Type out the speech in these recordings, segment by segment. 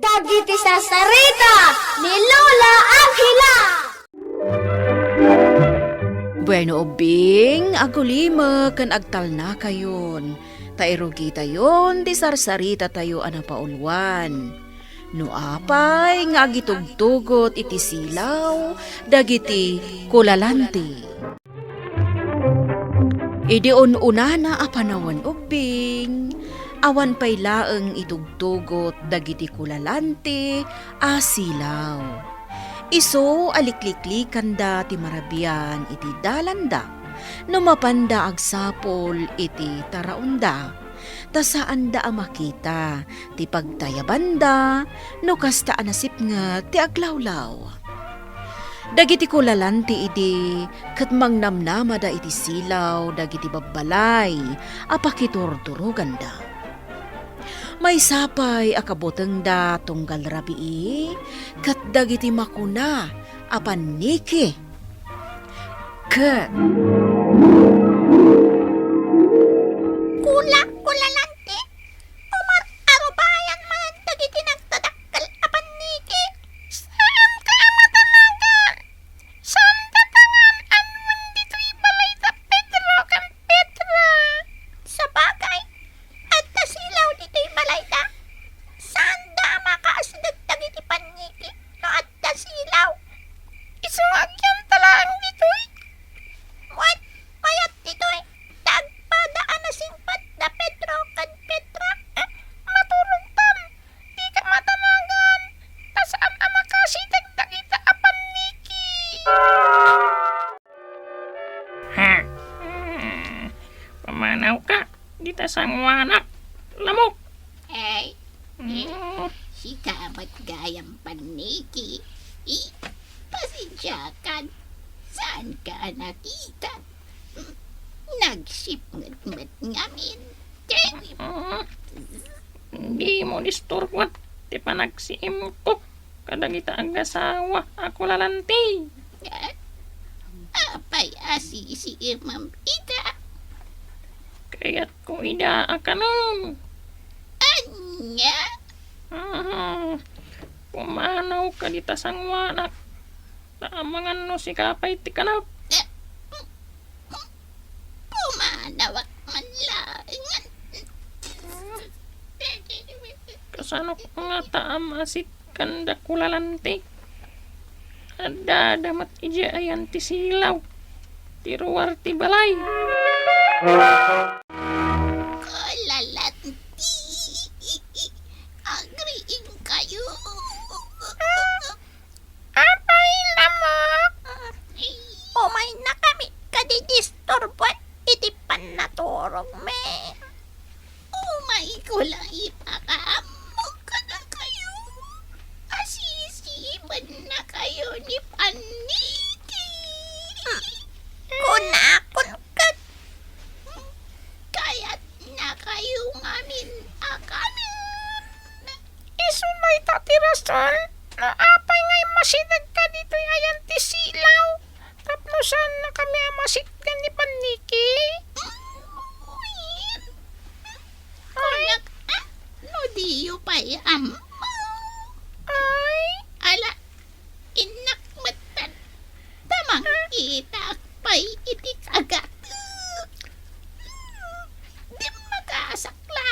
Dagiti sasarita ni Lola Angela. Bueno, ubing, agulima kan agtal na kayon. Tairugi tayon, di sarsarita tayo anapaulwan. No apay, nga agitugtugot iti silaw, dagiti kulalanti. Idi unana apanawan ubing, awan pay laeng itugtugot dagiti kulalanti asilaw. Iso alikliklikan da ti marabian iti dalanda, no mapanda agsapol iti taraunda, ta saan da makita ti pagtayabanda, no kasta anasip nga ti aglawlaw. Dagiti kulalanti idi ket mangnamnama da iti silaw dagiti babbalay apakiturturugan da. May sapay akaboteng da tunggal rabii ket dagiti makuna apaniki. Ket kulalante, arubayan man dagiti nagtadakkel apan niki. Saan ka amatanagan? Saan tatangan anwen dito'y balay da Pedro kan Petra? Sa bagay, at tasilaw dito'y balay da. Saan da makaasdag dagiti paniki no at tasilaw? Isuagyan talang dito'y. What? Mayat dito'y. Dagpadaan na singpat da Pedro kan Petra. Matulog tam. Di ka matanagan. Tasaan ama kasi dagdagita apan niki. Ha? Pamanaw ka. Di tasang wanak. Lamok. Hey. Si kamat gayang paniki. Pasensyakan. Saan ka nakita? Nagsipngat-ngat ngamin. Hindi mo disturbat. Di pa nagsiim ko. Kadagita ang asawa. Ako lalanti. Apay asisi imam ida. Kaya't ko ida akanon. Anya? Pumanaw ka di tasang wanak. Taamangan no si kapay ti kanap. Pumanawak man lang. Kasano ko nga taamasit kanda kulalanti. Ada damat ija ayan ti silaw. Tiruar ti balay. Kulalanti. Agriin kayo. Apay lamok. Umay na kami. Kadidisturbuan. Iti panaturog me. Umay ko lang ipakaamog ka na kayo. Asisiban na kayo ni Paniki. Kunakon ka. Kaya't na kayo ngamin akamin. Isunay tatirasol. Na apay ngay masidag ka dito'y ayan ti silaw. Tapnosan na kami amasitgan ni Paniki. Kunak, no diyo pa'y ay, ala, inak matan. Tamang kita pa'y iti kagat. Di makasakla.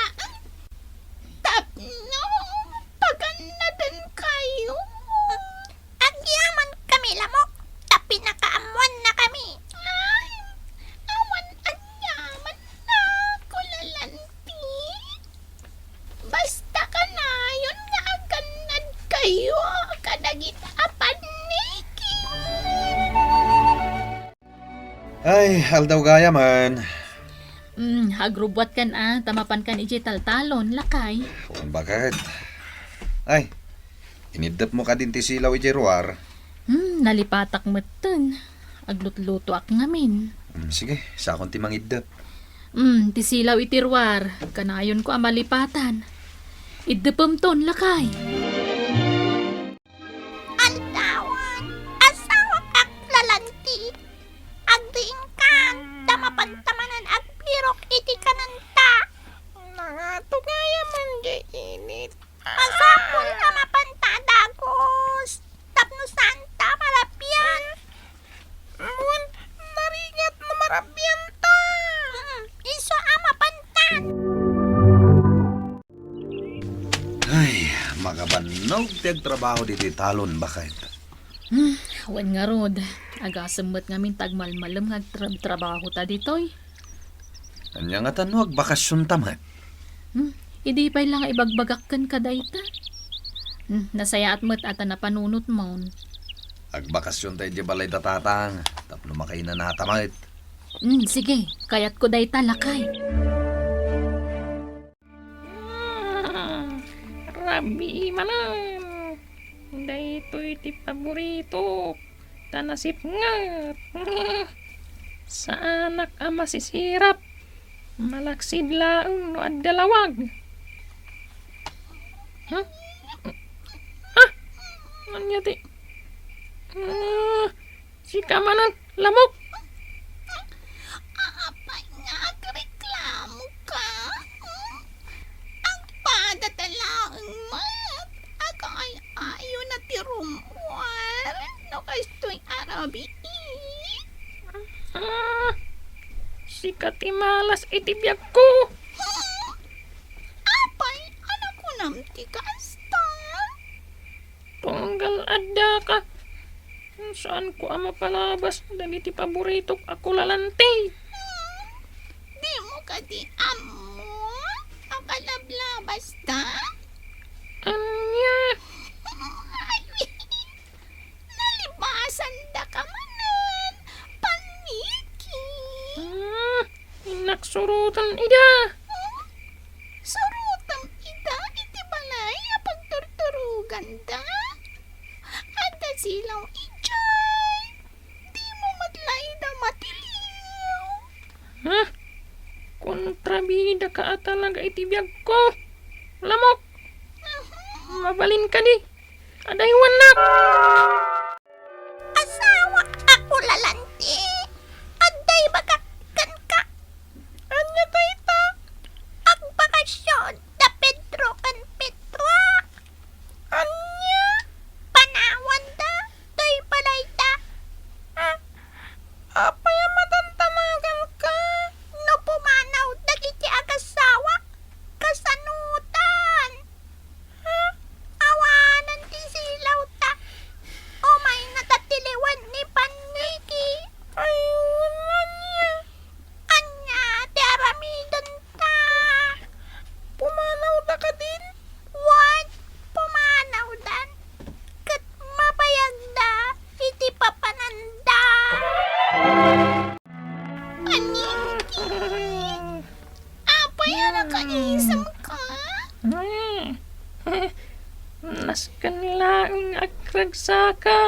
Tapno, paganadan kayo. Agyaman kami lamok. Tapi nakaamuan na kami. Ay, awan anyaman na kulalanti. Basta ka na yun nga aganad kayo. Kadagita apan niki. Ay, aldaw gaya man. Agrubwat kan tamapan kan iji taltalon, lakay. Kung bakit? Ay, inidap mo ka din ti silaw ijeruar. Nalipatak meten. Aglutluto ak ngamin. Sige, sa akong ti mangidap. Ti silaw itirwar. Kanayon ko amalipatan. Iddepem ton, lakay. Antawan, asawa kak lalanti. Agdiing kang tamapan-tamanan agpirok iti kananta. Nangatugaya man di init. Masapon nga Magabanog tiyag trabaho diti talon bakit. Awan nga rod. Agasamot ngamin tagmalmalam nga trabaho ta ditoy. Anya nga tanwag bakasyon tamat. Idi pa'y lang ibagbagakkan ka dayta. Nasaya at mat ata na panunot mo. Agbakasyon tayo di balay tatatang. Tapno makay na natamait. Sige, kayat ko dayta lakay. Rabi manan. Daytoy ti paborito. Tanasip nga. Sa anak ama sisirap. Malaksid laang no ad dalawag. Anya ti? Si kamanan lamok. Apay nga, reklamo ka. Ang padatalaang mat. Agay ayo na tirumwar. No kasto'y arabi. Si katimalas itibiyag ko. Apay, anak ko namti kasta. Tunggal adda ka. Saan ko ama palabas? Dagiti paborito ako lalanti. Di mo ka di amo. Akalablabas ta. Anya? Nalibasan da ka manan. Paniki. Inaksurutan ida. Surutam ida iti balay pagturturugan da. Ada silaw ijay. Di mo matlay da matiliw. Kontrabida ka talaga itibiyag ko. Lamok. Mabalin ka di. Adaywan nak. Asawa ako lalanti. Aday bagakkan ka. Ano ito? Ang bakasyon da Pedro kan Petra. Anya? Panawan da. Day palay da. Apa yung matantamagan ka? No pumanaw dagiti agasawa. Kasanutan. Awanan ti silaw ta. O may natatiliwan ni Paniki. Ay, wala niya. Anya, ti aramidon ta. Pumanaw da ka din? What? Pumanaw dan? Kat mapayag da, iti papananda. Paniki. Apay, anak ka isam ka? Naskan laang akragsaka.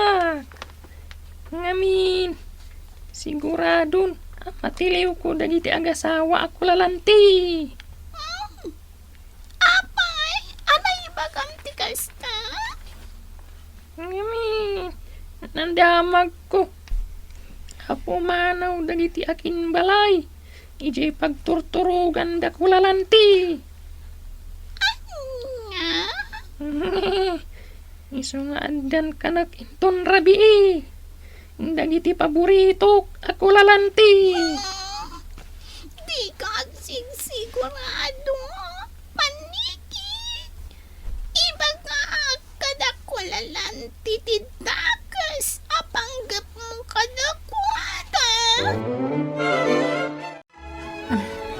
Ngamin. Siguradon. Matiliw ko dagiti agasawa ako lalanti. Apay, anay bagam ti kasta? Ngamin. Nandamag ko. Hapumanaw dagiti akin balay. Ije pagturturugan da ko lalanti. Anya? Iso nga andan kanak inton rabi. Dagiti paborito ako lalanti. Di ka sigurado. Paniki. Iba ka kadakulalan titidakas. Apanggap mo kadakwatan.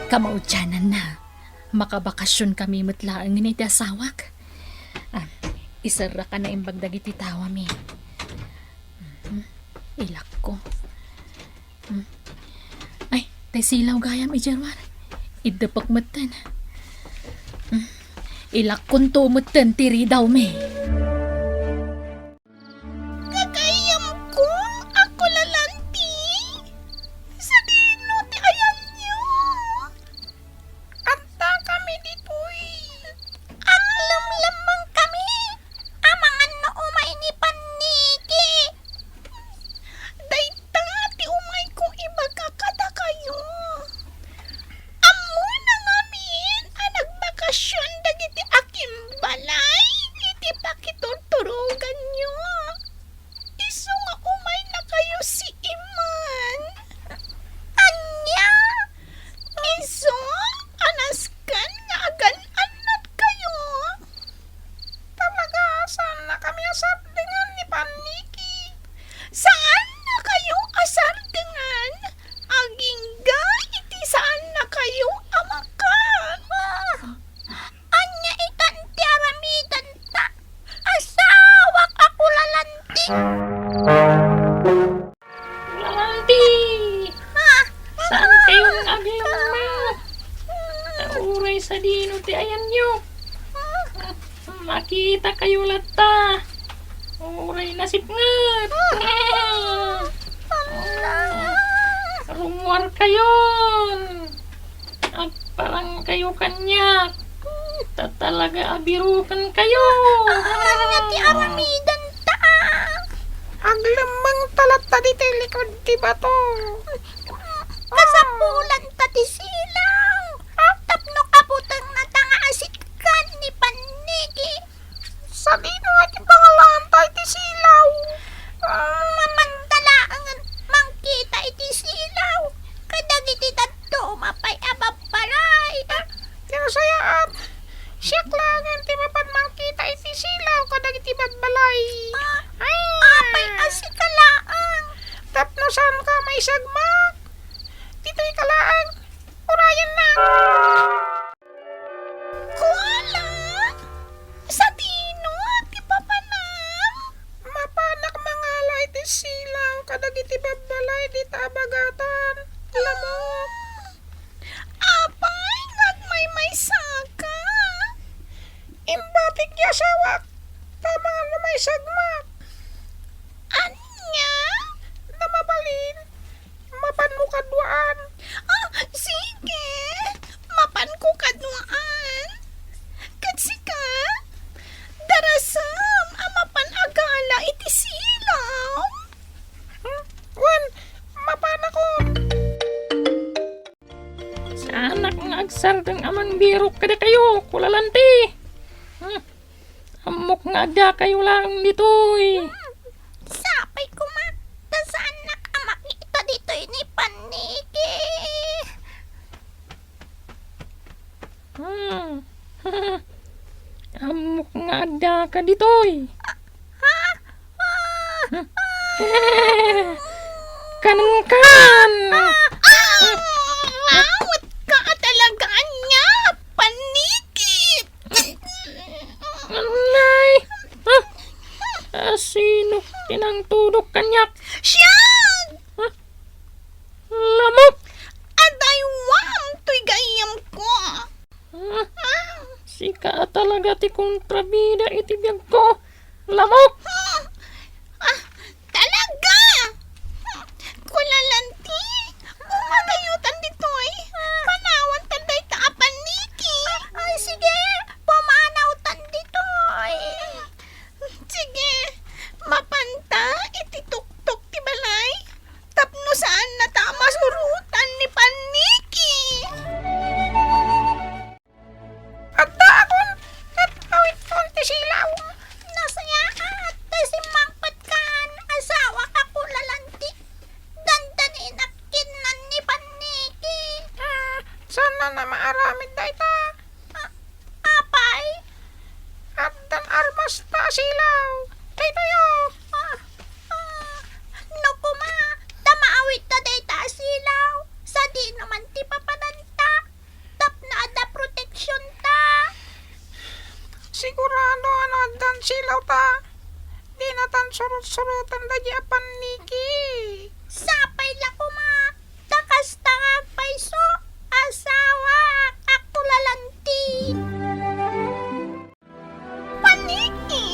Kamaudyanan na. Makabakasyon kami matlaang ni ti asawak. Isara ka na imbag dagiti tawa mi. Ilak ko. Ay, tay silaw gayam ijarwar. Idapak matan. Ilak kon to matan tiri daw mi. Kagayam ko. Ako lalanti. Sa dino ti ayan niyo. Anta kami ditoy. Ang lamlamang kami. Amangan no umay ni Paniki. Dayta ti umay kong iba kakada kayo. Amo na ngamin ang nagbakasyon dagiti akim balay. Iti Uray sa dino ti ayan nyo. Makita kayo lata. Uray nasipngat. Rumwar kayon. Parang kayo kanyak. Tatalaga abirukan kayo. Nga ti aramidan ta. Aglamang talat ta dito likod ti bato. Kasapulan ta ti silaw. Tapno kaputang natanga asitkan ni Paniki. Sa dino at pangalan tayo ti silaw. Mamantalaangan mangkita iti silaw. Kadagiti dadto mapay ababalay. Tinasayaan. Siyak langan ti mapan mangkita iti silaw kadag iti badbalay. Apay asikalaan. Tapno saan ka may sagmak. Dito'y kalaan. Urayan na. Kuala. Sa tino ti papanam. Mapanak mangalay ti silaw kadag iti badbalay di tabagatan. Lamok. Apay ngagmay saka. Imbatik ya sawak. Tama nga may sagmak. Anya? Namabalin. Mapan mo kadwaan. Sige. Mapan ko kadwaan. Katsika. Darasam amapan agala iti silaw. Wan, mapan ako. Sa anak nga agsardang amang birok kada kayo. Kulalanti. Amok nga ada kayo lang ditoy. Sapay ko ma. Dasaan nakamakita dito ni Paniki. Amok nga ada ka ditoy. Kanan. Awat ka talaga niya. Paniki. Anay. Sino tinangtudok kanyak? Siyang! Lamok. Adaywang to'y gayam ko. Sika talaga ti kontrabida iti biyag ko. Lamok. Talaga! Kulalanti. Umagayutan dito'y. Panawan tanday ta Paniki. Ay, sige. Pumanawtan dito'y. Sige. Mapanta iti tuktok ti balay. Tapno saan na ta masurutan ni Paniki. At daakon. At awit kon ti silaw. Nasaya at tasimangpat kan asawa ka Kulalanti. Dandan inakinan ni Paniki. Sana na maaramid da ita. Apay? At dan armas ta silaw. Daytoyo. No kuma, tamaawit ta day ta silaw. Sa di naman ti papananta. Tap na ada proteksyon ta. Sigurado ano dan silaw ta. Di na tan surut-surutan da di apan Niki. Sapay la kuma. Takas tangag paiso. Asawa ka Kulalanti. Paniki.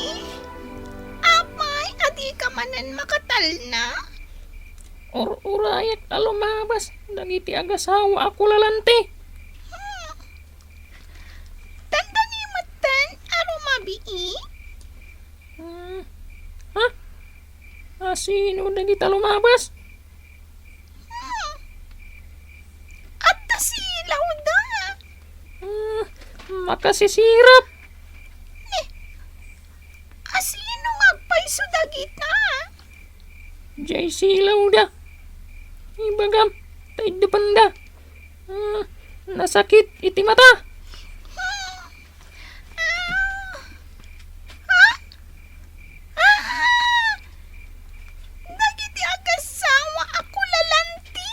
Apay, adi ka manan makatal na. Urayat alumabas. Dagiti agasawa ako lalanti. Tandani matan arumabii. Sino dagiti alumabas? At tasilaw da. Makasisirap. Asino ngagpaiso dagita? Jay silaw da. Ibagam. Tayo depan da. Nasakit iti mata. Dagiti agasawa ako lalanti.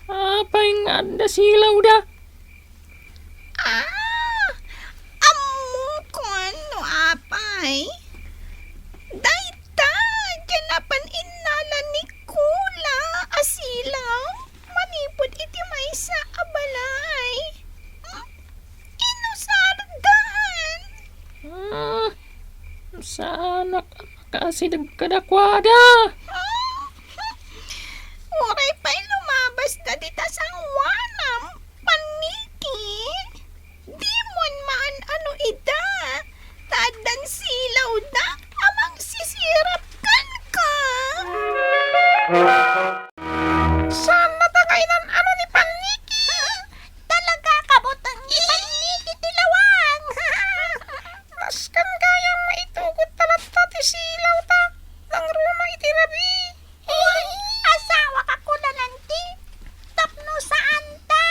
Apay nga da silaw da. Amo ko ano apay? Dayta, janapan inala ni Kula asilaw. Manipod iti maysa abala. kasi kadakwada. Oray pa'y lumabas na dita sa wanam. Paniki. Di mon maan ano ida. Tadan silaw da. Amang sisirap kan ka. Saan natangainan ano ni Paniki? Talaga kabutang ipaniki tilawang. Naskan kayang maitugot talata ti silaw ta. Nang ruma itirabi. Asawa ka ko na nanti. Tapno saan ta?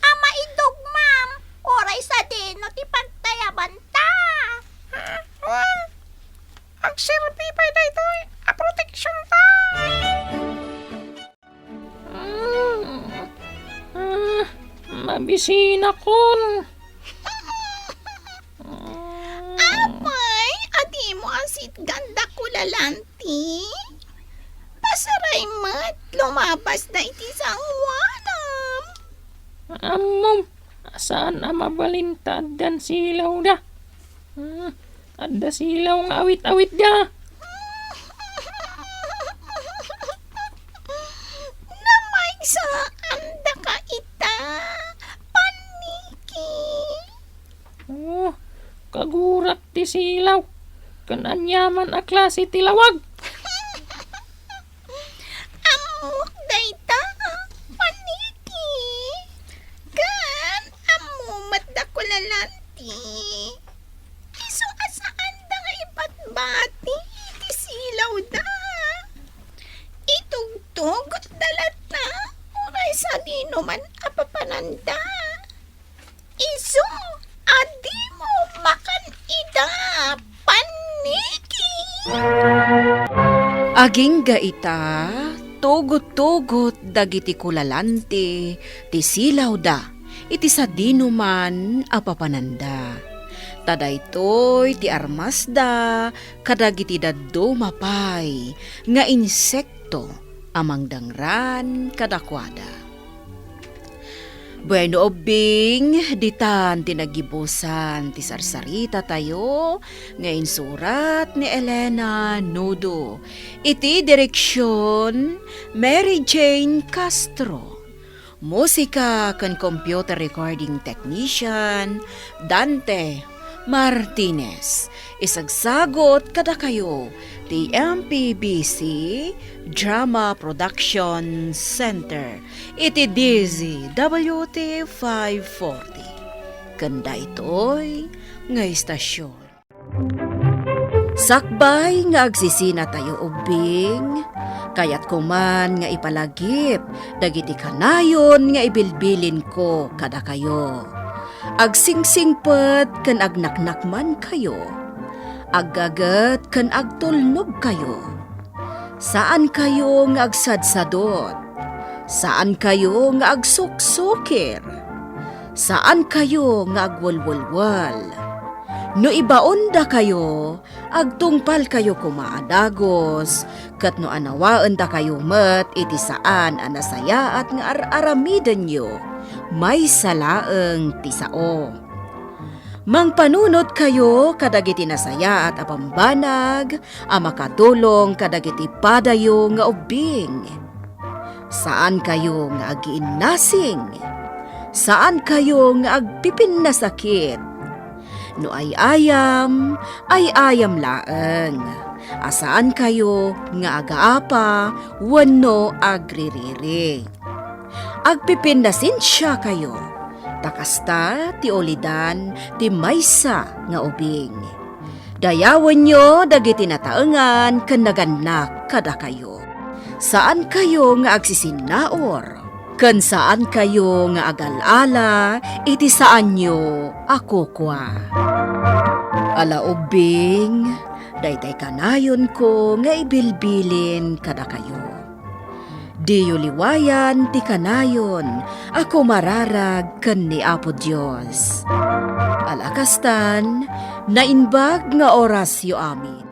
Ama idugmam. Oray sa dino ti pagtayaban ta. Wan, agsilbi pa ito a protection ta. Mabisina kon. Apay, adi mo asit ganda ko lalanti. Pasaray mat, lumabas na iti sang wanam. Amom, saan na mabalintad dan silaw da? Ada silaw nga awit-awit da. Namay saan da ka ita. Paniki. Oh, kagurak ti silaw. Kananyaman a klase ti lawag. Amok dayta. Paniki. Kan, amumat da ko lalanti. Iso asaan da nga ibatbati. Iti silaw da. Itugtugot dalat na. Oray sa dino man apapananda. Iso, adi mo makan ida. Paniki. Aging gaita, tugot-tugot dagiti kulalanti, ti silaw da, iti sa dinuman apapananda. Tadaytoy ti armas da, kadagiti daddo mapay, nga insekto, amang dangran kadakwada. Bueno obing, ditan tinagibusan ti sarsarita tayo, nga insurat ni Elena Nudo. Iti direksyon, Mary Jane Castro. Musika kan computer recording technician, Dante Martinez. Isagsagot kada kayo, ti MPBC Drama Production Center. Iti DZWT 540. Kanda ito'y nga istasyon. Sakbay nga agsisina tayo ubing, kayat kuman nga ipalagip, dagiti kanayon nga ibilbilin ko kada kayo. Agsingsingpet kan agnaknakman kayo, aggagat kan agtulnog kayo. Saan kayo nga agsadsadot? Saan kayo nga agsuksukir? Saan kayo nga agwalwalwal? No ibaon da kayo, agtungpal kayo kumaadagos, kat no anawaan da kayo met iti saan anasaya at nga aramidan nyo, may salaeng tisao. Mangpanunod kayo kadagiti nasaya at apambanag, a makatulong kadagiti padayo nga ubing. Saan kayo nga agiinnasing? Saan kayo nga agpipin na sakit? No ay ayam laeng. Asaan kayo nga agaapa, wano agririri. Agpipindasin siya kayo. Takasta ti olidan ti maysa nga ubing. Dayawan nyo dagiti nataengan ken naganak kada kayo. Saan kayo nga agsisinaor? Ken saan kayo nga agalala, iti saan nyo ako kwa. Ala ubing, daytay kanayon ko nga ibilbilin kada kayo. Diyo liwayan ti kanayon, ako mararag ken ni Apo Dios. Alakastan, nainbag nga oras yo amin.